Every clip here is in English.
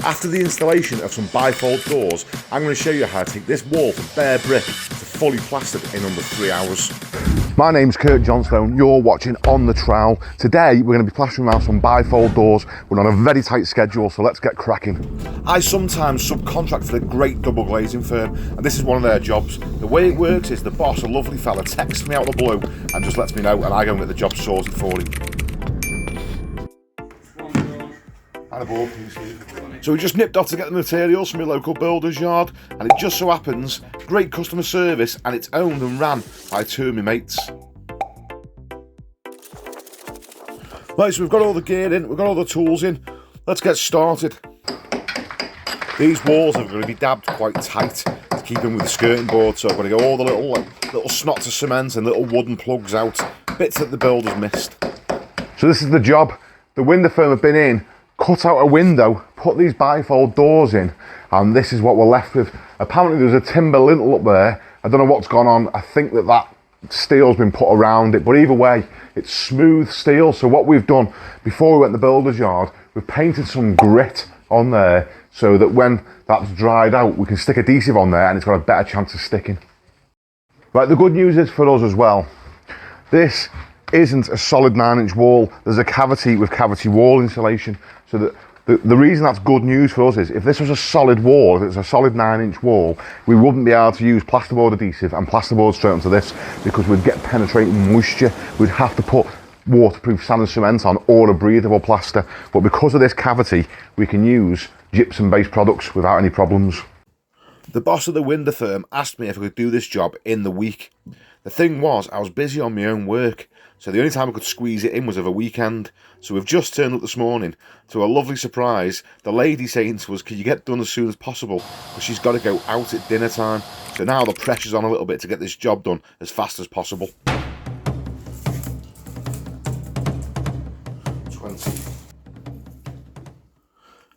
After the installation of some bifold doors, I'm going to show you how to take this wall from bare brick to fully plastered in under 3 hours. My name's Kurt Johnstone, you're watching On The Trowel. Today we're going to be plastering around some bifold doors. We're on a very tight schedule, so let's get cracking. I sometimes subcontract for a great double glazing firm, and this is one of their jobs. The way it works is the boss, a lovely fella, texts me out of the blue and just lets me know, and I go and get the job sorted for him. So we just nipped off to get the materials from your local builder's yard, and it just so happens, great customer service, and it's owned and ran by two of my mates. Right, so we've got all the gear in, we've got all the tools in, let's get started. These walls are going to be dabbed quite tight to keep them with the skirting board, so I'm going to get all the little snots of cement and little wooden plugs out, bits that the builder's missed. So this is the job. The window firm have been in, cut out a window, put these bifold doors in, and this is what we're left with. Apparently there's a timber lintel up there. I don't know what's gone on. I think that steel's been put around it, but either way, it's smooth steel. So what we've done before we went to the builder's yard, we've painted some grit on there so that when that's dried out, we can stick adhesive on there and it's got a better chance of sticking. Right, the good news is for us as well, this isn't a solid 9-inch wall. There's a cavity with cavity wall insulation. So that the reason that's good news for us is if this was a solid wall, if it's a solid 9-inch wall, we wouldn't be able to use plasterboard adhesive and plasterboard straight onto this because we'd get penetrating moisture. We'd have to put waterproof sand and cement on or a breathable plaster. But because of this cavity, we can use gypsum-based products without any problems. The boss of the window firm asked me if I could do this job in the week. The thing was, I was busy on my own work, so the only time I could squeeze it in was over a weekend. So we've just turned up this morning to a lovely surprise. The lady saying to us, can you get done as soon as possible? Because she's got to go out at dinner time. So now the pressure's on a little bit to get this job done as fast as possible. 20.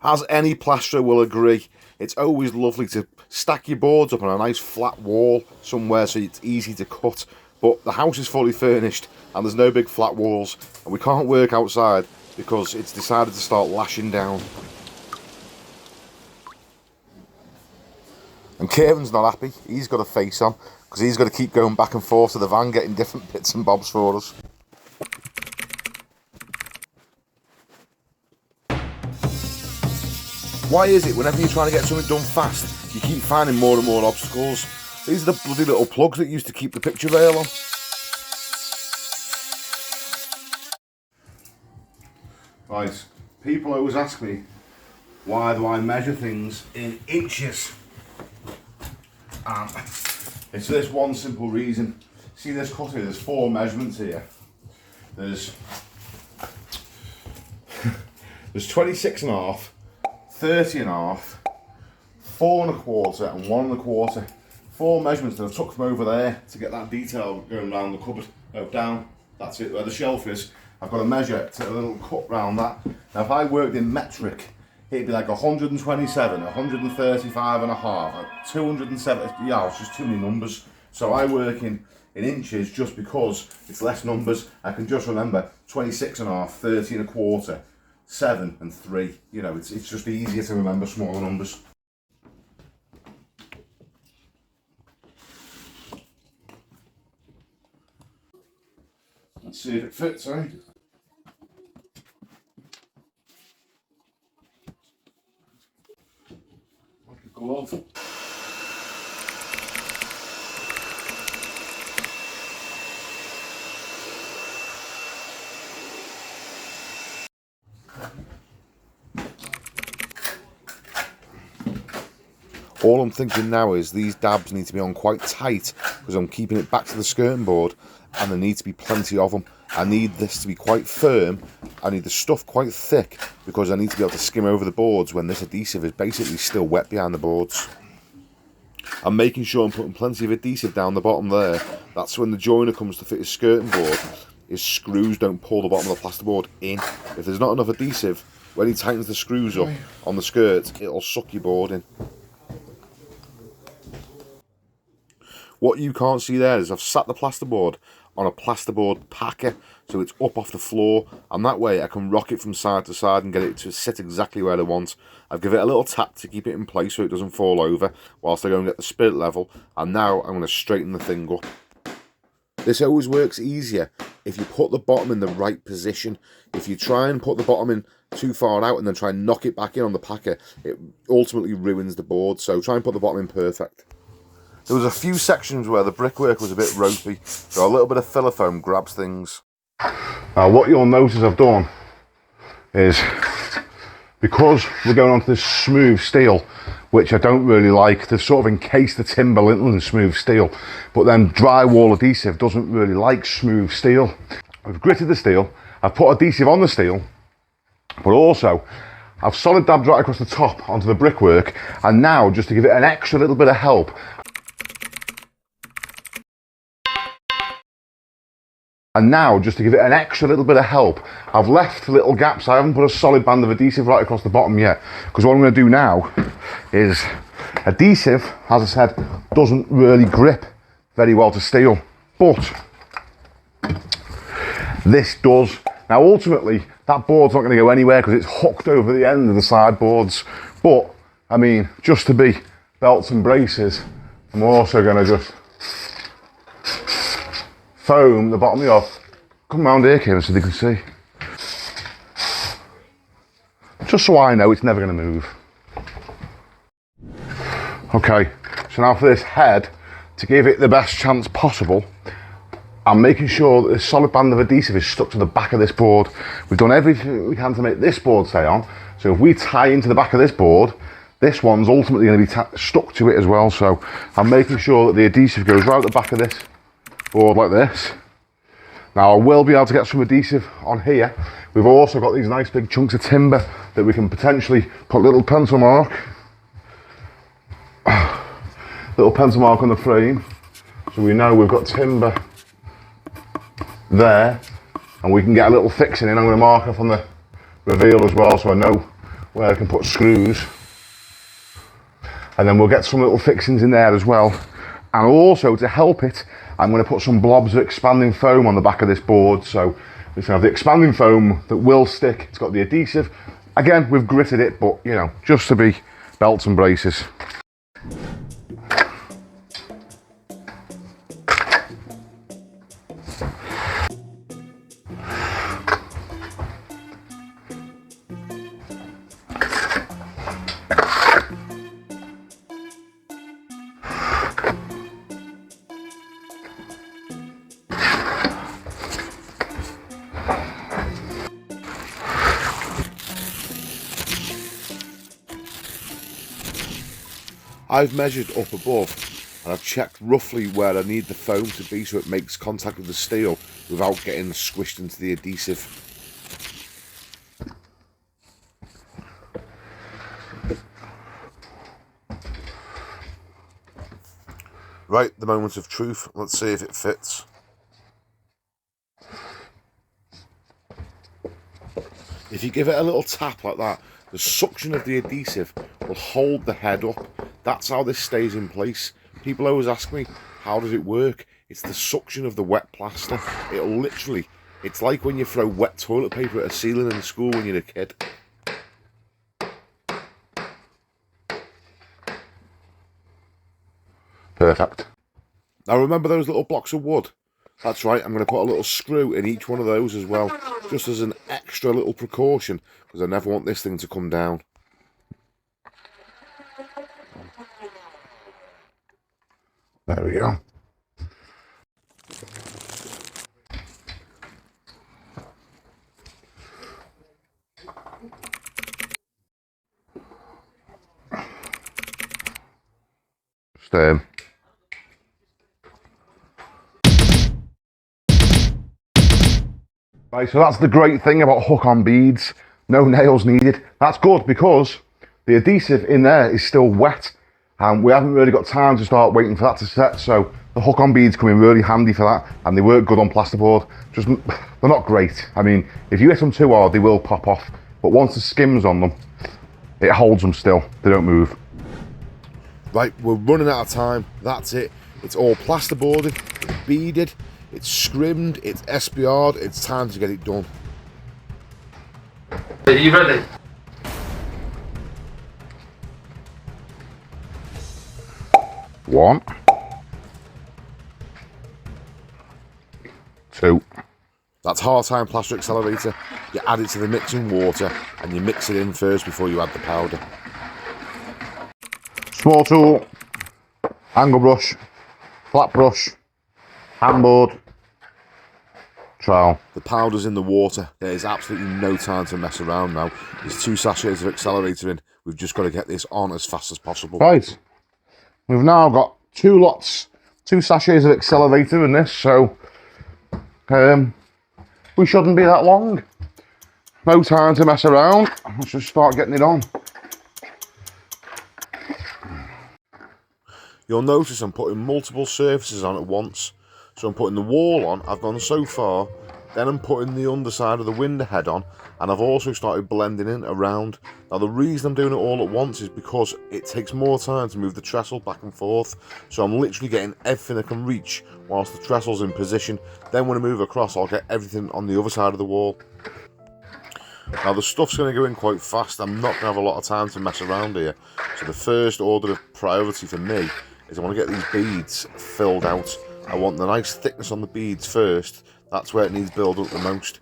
As any plasterer will agree, it's always lovely to stack your boards up on a nice flat wall somewhere so it's easy to cut. But the house is fully furnished and there's no big flat walls, and we can't work outside because it's decided to start lashing down. And Kieran's not happy. He's got a face on because he's got to keep going back and forth to the van getting different bits and bobs for us. Why is it whenever you're trying to get something done fast, you keep finding more and more obstacles? These are the bloody little plugs that used to keep the picture rail on. Right, people always ask me, why do I measure things in inches? And it's for this one simple reason. See this cut here, there's 4 measurements here. There's 26.5, 30.5, 4.25 and 1.25. 4 measurements that I took from over there to get that detail going around the cupboard. Oh, down, that's it, where the shelf is. I've got to measure to a little cut round that. Now if I worked in metric, it'd be like 127, 135 and a half, 270, yeah, it's just too many numbers. So I work in inches just because it's less numbers. I can just remember 26.5, 30.25, 7 and 3. You know, it's just easier to remember smaller numbers. Let's see if it fits, eh? Like a glove. All I'm thinking now is these dabs need to be on quite tight because I'm keeping it back to the skirting board and there need to be plenty of them. I need this to be quite firm. I need the stuff quite thick because I need to be able to skim over the boards when this adhesive is basically still wet behind the boards. I'm making sure I'm putting plenty of adhesive down the bottom there. That's when the joiner comes to fit his skirting board, his screws don't pull the bottom of the plasterboard in. If there's not enough adhesive, when he tightens the screws up on the skirt, it'll suck your board in. What you can't see there is I've sat the plasterboard on a plasterboard packer, so it's up off the floor, and that way I can rock it from side to side and get it to sit exactly where I want. I've given it a little tap to keep it in place so it doesn't fall over whilst I go and get the spirit level, and now I'm going to straighten the thing up. This always works easier if you put the bottom in the right position. If you try and put the bottom in too far out and then try and knock it back in on the packer, it ultimately ruins the board, so try and put the bottom in perfect. There was a few sections where the brickwork was a bit ropey, so a little bit of filler foam grabs things. Now what you'll notice I've done is, because we're going onto this smooth steel, which I don't really like, to sort of encase the timber lintel in smooth steel, but then drywall adhesive doesn't really like smooth steel. I've gritted the steel, I've put adhesive on the steel, but also I've solid dabbed right across the top onto the brickwork, and now just to give it an extra little bit of help, I've left little gaps. I haven't put a solid band of adhesive right across the bottom yet, because what I'm going to do now is, adhesive, as I said, doesn't really grip very well to steel, but this does. Now ultimately, that board's not going to go anywhere because it's hooked over the end of the sideboards, but I mean, just to be belts and braces, I'm also going to just foam the bottom off. Come round here, Kim, so they can see. Just so I know it's never going to move. Okay, so now for this head, to give it the best chance possible, I'm making sure that this solid band of adhesive is stuck to the back of this board. We've done everything we can to make this board stay on, so if we tie into the back of this board, this one's ultimately going to be stuck to it as well, so I'm making sure that the adhesive goes right at the back of this board like this. Now I will be able to get some adhesive on here. We've also got these nice big chunks of timber that we can potentially put a little pencil mark on the frame, so we know we've got timber there, and we can get a little fixing in. I'm going to mark off on the reveal as well, so I know where I can put screws, and then we'll get some little fixings in there as well. And also, to help it, I'm going to put some blobs of expanding foam on the back of this board, so we can have the expanding foam that will stick. It's got the adhesive. Again, we've gritted it, but you know, just to be belts and braces. I've measured up above and I've checked roughly where I need the foam to be so it makes contact with the steel without getting squished into the adhesive. Right, the moment of truth. Let's see if it fits. If you give it a little tap like that, the suction of the adhesive will hold the head up. That's how this stays in place. People always ask me, how does it work? It's the suction of the wet plaster. It'll literally, it's like when you throw wet toilet paper at a ceiling in school when you're a kid. Perfect. Now remember those little blocks of wood? That's right, I'm going to put a little screw in each one of those as well, just as an extra little precaution, because I never want this thing to come down. There we go. Just, Right, so that's the great thing about hook-on beads. No nails needed. That's good because the adhesive in there is still wet, and we haven't really got time to start waiting for that to set, so the hook-on beads come in really handy for that, and they work good on plasterboard. Just, they're not great. I mean, if you hit them too hard, they will pop off, but once the skim's on them, it holds them still. They don't move. Right, we're running out of time. That's it. It's all plasterboarded, beaded. It's scrimmed, it's SBR'd, it's time to get it done. Are you ready? One. Two. That's hard-time plaster accelerator. You add it to the mixing water and you mix it in first before you add the powder. Small tool, angle brush, flat brush, handboard, trowel. The powder's in the water. There is absolutely no time to mess around now. There's 2 sachets of accelerator in. We've just got to get this on as fast as possible. Right, we've now got 2 lots, 2 sachets of accelerator in this, so we shouldn't be that long. No time to mess around. Let's just start getting it on. You'll notice I'm putting multiple surfaces on at once. So I'm putting the wall on, I've gone so far, then I'm putting the underside of the window head on, and I've also started blending in around. Now the reason I'm doing it all at once is because it takes more time to move the trestle back and forth. So I'm literally getting everything I can reach whilst the trestle's in position. Then when I move across, I'll get everything on the other side of the wall. Now the stuff's going to go in quite fast. I'm not going to have a lot of time to mess around here. So the first order of priority for me is I want to get these beads filled out. I want the nice thickness on the beads first. That's where it needs build up the most.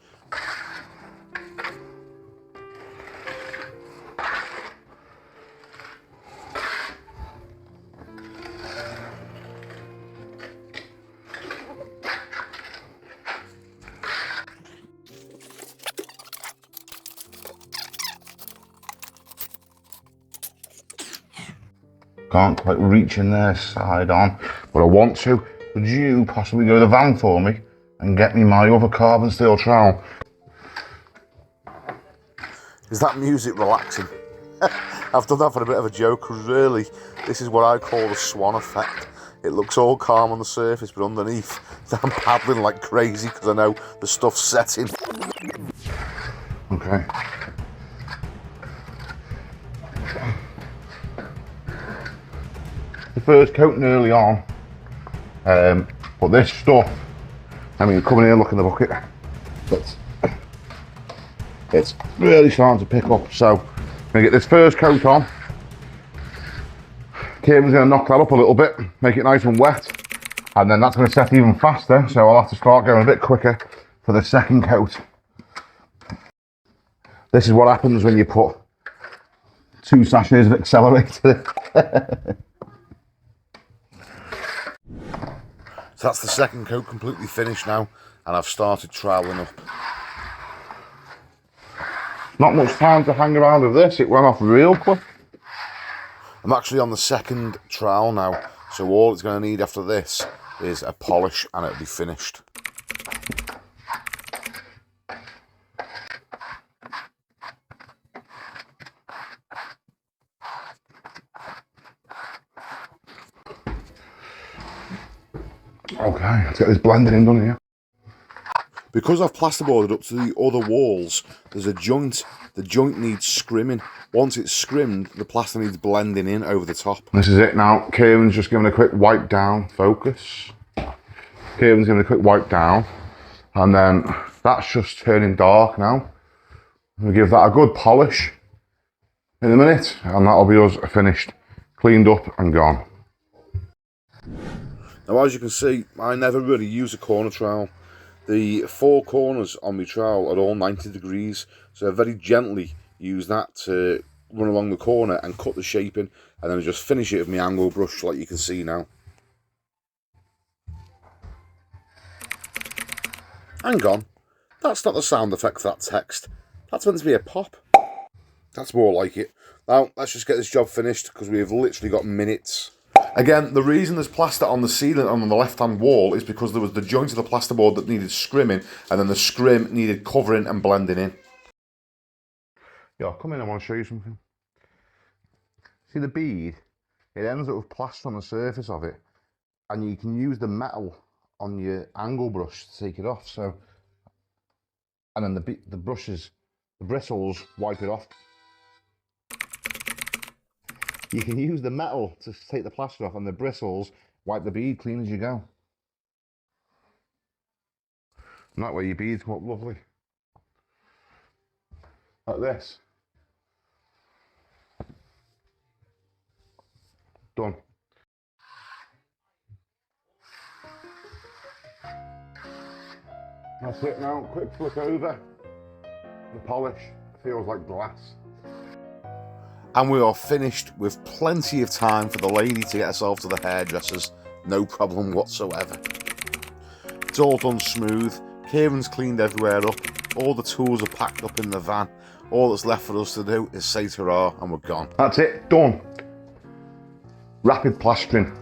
Can't quite reach in there side on, but I want to. Could you possibly go to the van for me and get me my other carbon steel trowel? Is that music relaxing? I've done that for a bit of a joke, really. This is what I call the swan effect. It looks all calm on the surface, but underneath, I'm paddling like crazy because I know the stuff's setting. Okay. The first coating early on, but this stuff, I mean, coming here, look in the bucket, it's really starting to pick up. So I'm gonna get this first coat on. Kieran's gonna knock that up a little bit, make it nice and wet, and then that's gonna set even faster, so I'll have to start going a bit quicker for the second coat. This is what happens when you put 2 sachets of accelerator. So that's the second coat completely finished now, and I've started troweling up. Not much time to hang around with this, it went off real quick. I'm actually on the second trowel now, so all it's going to need after this is a polish and it'll be finished. Okay, let's get this blending in done here. Because I've plasterboarded up to the other walls, there's a joint. The joint needs scrimming. Once it's scrimmed, the plaster needs blending in over the top. This is it now. Kieran's just giving a quick wipe down. Focus. Kieran's giving a quick wipe down. And then that's just turning dark now. We'll give that a good polish in a minute, and that'll be us finished, cleaned up and gone. Now, as you can see, I never really use a corner trowel. The 4 corners on my trowel are all 90 degrees, so I very gently use that to run along the corner and cut the shape in, and then I just finish it with my angle brush like you can see now. Hang on, that's not the sound effect for that text. That's meant to be a pop. That's more like it. Now, let's just get this job finished because we've literally got minutes. Again, the reason there's plaster on the ceiling on the left-hand wall is because there was the joint of the plasterboard that needed scrimming, and then the scrim needed covering and blending in. Yeah, come in, I want to show you something. See the bead? It ends up with plaster on the surface of it, and you can use the metal on your angle brush to take it off. So, and then the brushes, the bristles, wipe it off. You can use the metal to take the plaster off, and the bristles wipe the bead clean as you go. And that way your beads come up lovely. Like this. Done. That's it now, quick flick over. The polish feels like glass. And we are finished with plenty of time for the lady to get herself to the hairdressers. No problem whatsoever. It's all done smooth. Kieran's cleaned everywhere up. All the tools are packed up in the van. All that's left for us to do is say ta-ra and we're gone. That's it, done. Rapid plastering.